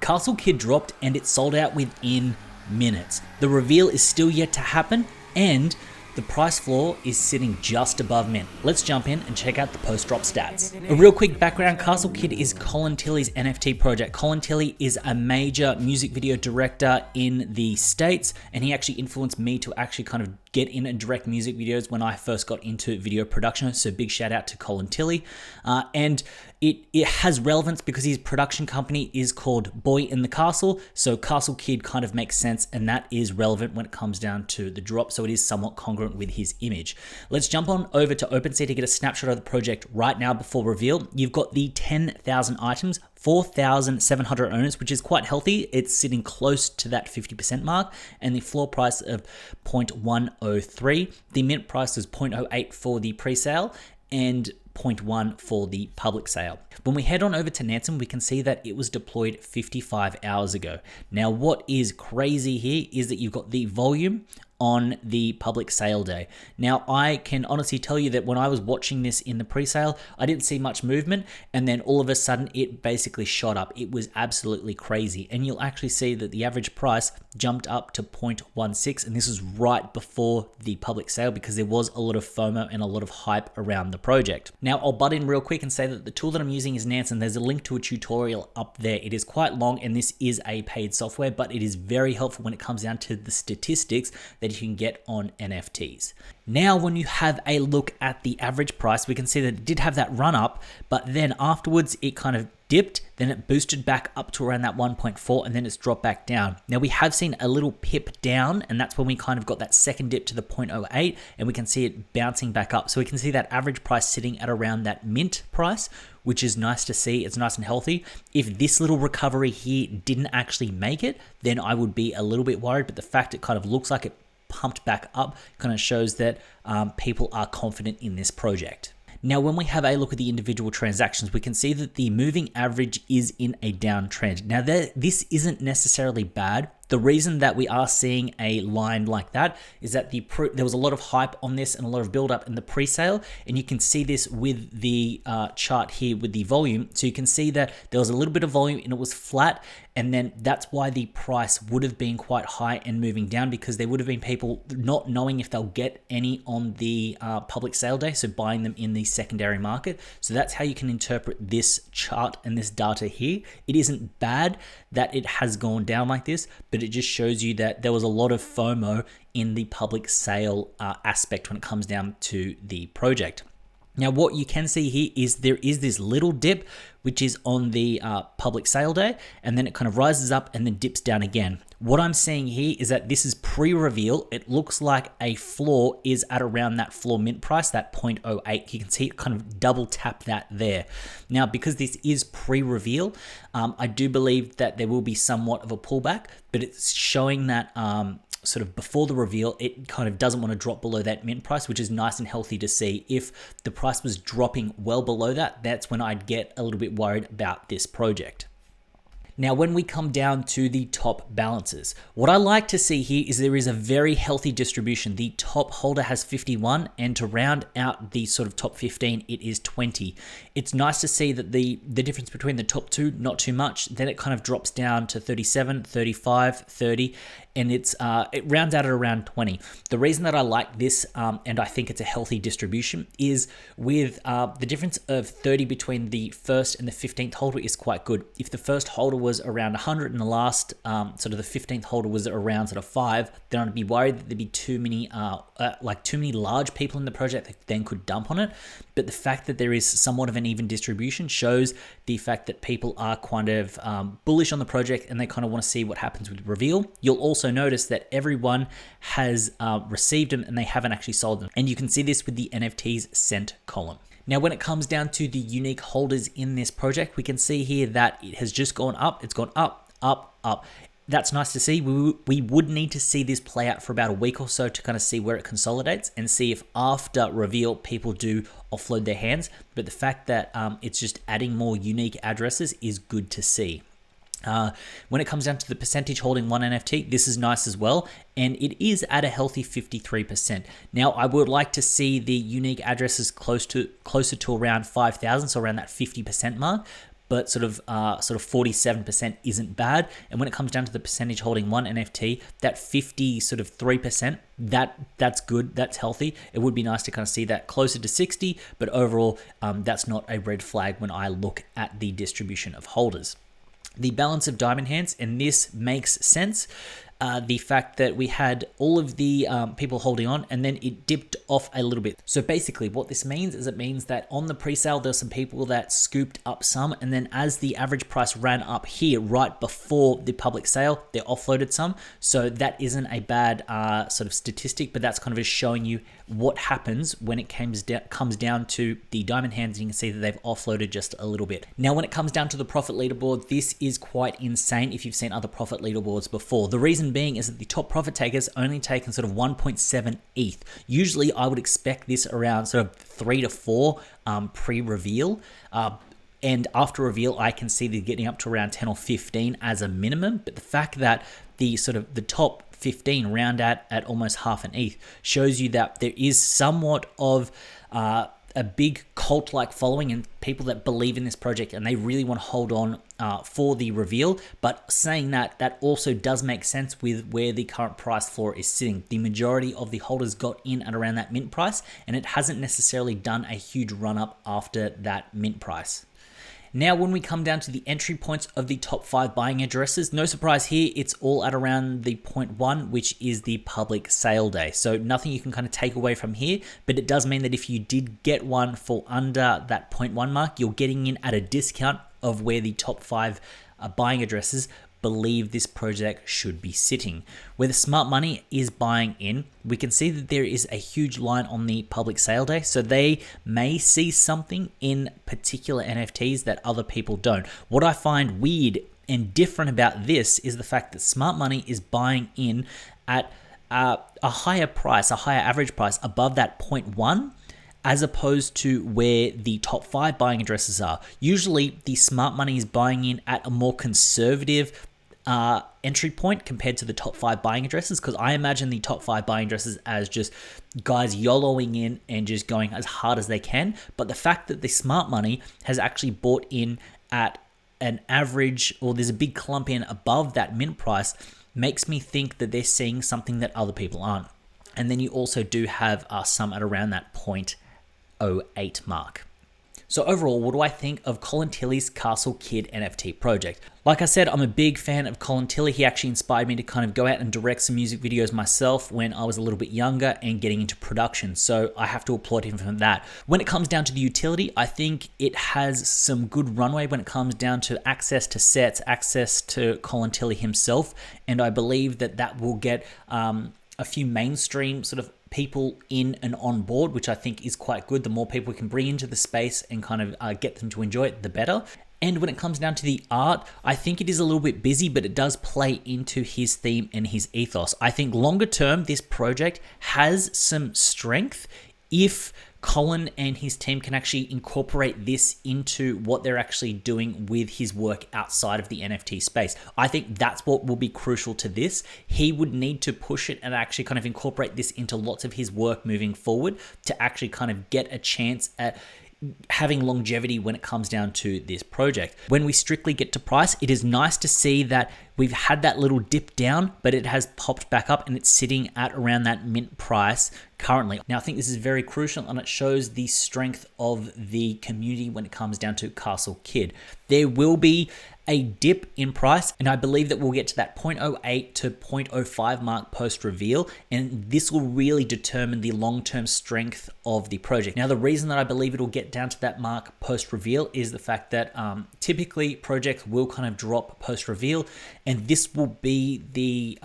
Castle Kid dropped and it sold out within minutes. The reveal is still yet to happen, and the price floor is sitting just above mint. Let's jump in and check out the post-drop stats. A real quick background, Castle Kid is Colin Tilley's NFT project. Colin Tilley is a major music video director in the States, and he actually influenced me to actually kind of get in and direct music videos when I first got into video production. So big shout out to Colin Tilley. And it has relevance because his production company is called Boy in the Castle. So Castle Kid kind of makes sense, and that is relevant when it comes down to the drop. So it is somewhat congruent with his image. Let's jump on over to OpenSea to get a snapshot of the project right now before reveal. You've got the 10,000 items, 4,700 owners, which is quite healthy. It's sitting close to that 50% mark, and the floor price of 0.103. The mint price is 0.08 for the pre-sale and 0.1 for the public sale. When we head on over to Nansen, we can see that it was deployed 55 hours ago. Now, what is crazy here is that you've got the volume on the public sale day. Now, I can honestly tell you that when I was watching this in the pre-sale, I didn't see much movement, and then all of a sudden it basically shot up. It was absolutely crazy, and you'll actually see that the average price jumped up to 0.16, and this was right before the public sale because there was a lot of FOMO and a lot of hype around the project. Now, I'll butt in real quick and say that the tool that I'm using is Nansen. There's a link to a tutorial up there. It is quite long, and this is a paid software, but it is very helpful when it comes down to the statistics that you can get on NFTs. Now, when you have a look at the average price, we can see that it did have that run up, but then afterwards it kind of dipped, then it boosted back up to around that 1.4, and then it's dropped back down. Now, we have seen a little pip down, and that's when we kind of got that second dip to the 0.08, and we can see it bouncing back up. So we can see that average price sitting at around that mint price, which is nice to see. It's nice and healthy. If this little recovery here didn't actually make it, then I would be a little bit worried, but the fact it kind of looks like it pumped back up kind of shows that people are confident in this project. Now, when we have a look at the individual transactions, we can see that the moving average is in a downtrend. Now, this isn't necessarily bad. The reason that we are seeing a line like that is that there was a lot of hype on this and a lot of build up in the pre-sale, and you can see this with the chart here with the volume. So you can see that there was a little bit of volume and it was flat, and then that's why the price would have been quite high and moving down, because there would have been people not knowing if they'll get any on the public sale day, so buying them in the secondary market. So that's how you can interpret this chart and this data here. It isn't bad that it has gone down like this, but it just shows you that there was a lot of FOMO in the public sale aspect when it comes down to the project. Now, what you can see here is there is this little dip, which is on the public sale day, and then it kind of rises up and then dips down again. What I'm seeing here is that this is pre-reveal. It looks like a floor is at around that floor mint price, that 0.08. You can see it kind of double tap that there. Now, because this is pre-reveal, I do believe that there will be somewhat of a pullback, but it's showing that sort of before the reveal, it kind of doesn't want to drop below that mint price, which is nice and healthy to see. If the price was dropping well below that, that's when I'd get a little bit worried about this project. Now, when we come down to the top balances, what I like to see here is there is a very healthy distribution. The top holder has 51, and to round out the sort of top 15, it is 20. It's nice to see that the difference between the top two, not too much. Then it kind of drops down to 37, 35, 30, and it rounds out at around 20. The reason that I like this, and I think it's a healthy distribution, is with the difference of 30 between the first and the 15th holder is quite good. If the first holder was around 100 and the last sort of the 15th holder was around sort of 5, then I'd be worried that there'd be too many large people in the project that then could dump on it. But the fact that there is somewhat of an even distribution shows the fact that people are kind of bullish on the project, and they kind of want to see what happens with the reveal. You'll also notice that everyone has received them and they haven't actually sold them. And you can see this with the NFTs sent column. Now, when it comes down to the unique holders in this project, we can see here that it has just gone up. It's gone up, up, up. That's nice to see. We would need to see this play out for about a week or so to kind of see where it consolidates and see if after reveal people do offload their hands. But the fact that it's just adding more unique addresses is good to see. When it comes down to the percentage holding one NFT, this is nice as well, and it is at a healthy 53%. Now, I would like to see the unique addresses closer to around 5,000, so around that 50% mark. but sort of 47% isn't bad. And when it comes down to the percentage holding one NFT, that 53%, that's good, that's healthy. It would be nice to kind of see that closer to 60, but overall, that's not a red flag when I look at the distribution of holders. The balance of diamond hands, and this makes sense. The fact that we had all of the people holding on, and then it dipped off a little bit. So basically what this means is it means that on the pre-sale, there's some people that scooped up some, and then as the average price ran up here right before the public sale, they offloaded some. So that isn't a bad sort of statistic, but that's kind of just showing you what happens when it comes down to the diamond hands. You can see that they've offloaded just a little bit. Now, when it comes down to the profit leaderboard, this is quite insane if you've seen other profit leaderboards before. The reason being is that the top profit takers only taken sort of 1.7 ETH. Usually I would expect this around sort of 3 to 4 pre-reveal. And after reveal, I can see they're getting up to around 10 or 15 as a minimum. But the fact that the top 15 round at almost half an ETH shows you that there is somewhat of a big cult-like following and people that believe in this project and they really want to hold on for the reveal. But saying that also does make sense with where the current price floor is sitting. The majority of the holders got in at around that mint price, and it hasn't necessarily done a huge run-up after that mint price. Now, when we come down to the entry points of the top 5 buying addresses, no surprise here, it's all at around the 0.1, which is the public sale day. So nothing you can kind of take away from here, but it does mean that if you did get one for under that 0.1 mark, you're getting in at a discount of where the top 5 buying addresses believe this project should be sitting. Where the smart money is buying in, we can see that there is a huge line on the public sale day, so they may see something in particular NFTs that other people don't. What I find weird and different about this is the fact that smart money is buying in at a higher price, a higher average price above that 0.1, as opposed to where the top 5 buying addresses are. Usually the smart money is buying in at a more conservative entry point compared to the top 5 buying addresses, because I imagine the top 5 buying addresses as just guys YOLOing in and just going as hard as they can. But the fact that the smart money has actually bought in at an average, or there's a big clump in above that mint price, makes me think that they're seeing something that other people aren't. And then you also do have some at around that 0.08 mark. So overall, what do I think of Colin Tilley's Castle Kid NFT project? Like I said, I'm a big fan of Colin Tilley. He actually inspired me to kind of go out and direct some music videos myself when I was a little bit younger and getting into production. So I have to applaud him for that. When it comes down to the utility, I think it has some good runway when it comes down to access to sets, access to Colin Tilley himself. And I believe that that will get a few mainstream sort of people in and on board, which I think is quite good. The more people we can bring into the space and kind of get them to enjoy it, the better. And when it comes down to the art, I think it is a little bit busy, but it does play into his theme and his ethos. I think longer term, this project has some strength if Colin and his team can actually incorporate this into what they're actually doing with his work outside of the NFT space. I think that's what will be crucial to this. He would need to push it and actually kind of incorporate this into lots of his work moving forward to actually kind of get a chance at having longevity when it comes down to this project. When we strictly get to price, it is nice to see that we've had that little dip down, but it has popped back up and it's sitting at around that mint price currently. Now, I think this is very crucial and it shows the strength of the community when it comes down to Castle Kid. There will be a dip in price, and I believe that we'll get to that 0.08 to 0.05 mark post reveal, and this will really determine the long-term strength of the project. Now, the reason that I believe it'll get down to that mark post reveal is the fact that typically projects will kind of drop post reveal, and this will be the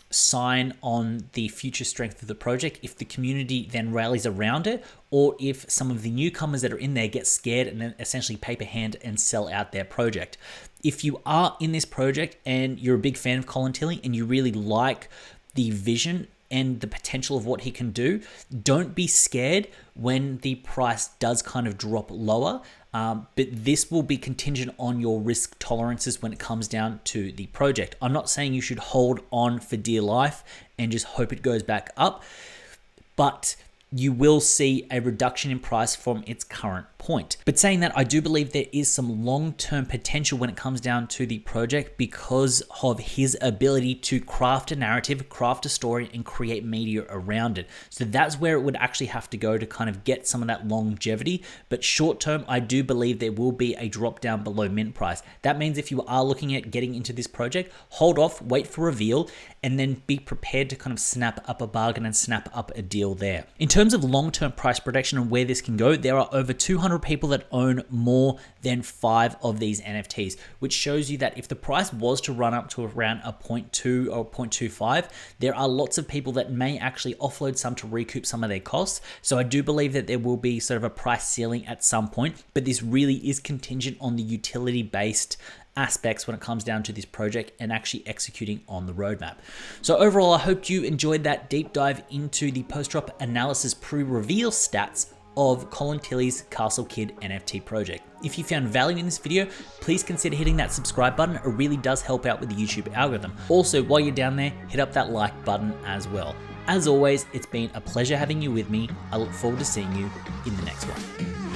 sign on the future strength of the project if the community then rallies around it, or if some of the newcomers that are in there get scared and then essentially paper hand and sell out their project. If you are in this project and you're a big fan of Colin Tilley and you really like the vision and the potential of what he can do, don't be scared when the price does kind of drop lower. But this will be contingent on your risk tolerances when it comes down to the project. I'm not saying you should hold on for dear life and just hope it goes back up, but you will see a reduction in price from its current point. But saying that, I do believe there is some long-term potential when it comes down to the project because of his ability to craft a narrative, craft a story, and create media around it. So that's where it would actually have to go to kind of get some of that longevity. But short term, I do believe there will be a drop down below mint price. That means if you are looking at getting into this project, hold off, wait for reveal, and then be prepared to kind of snap up a bargain and snap up a deal there. In terms of long-term price protection and where this can go, there are over 200 people that own more than 5 of these NFTs, which shows you that if the price was to run up to around a 0.2 or 0.25, there are lots of people that may actually offload some to recoup some of their costs. So I do believe that there will be sort of a price ceiling at some point, but this really is contingent on the utility-based aspects when it comes down to this project and actually executing on the roadmap. So overall, I hope you enjoyed that deep dive into the post-drop analysis pre-reveal stats of Colin Tilley's Castle Kid NFT project. If you found value in this video, please consider hitting that subscribe button. It really does help out with the YouTube algorithm. Also, while you're down there, hit up that like button as well. As always, it's been a pleasure having you with me. I look forward to seeing you in the next one.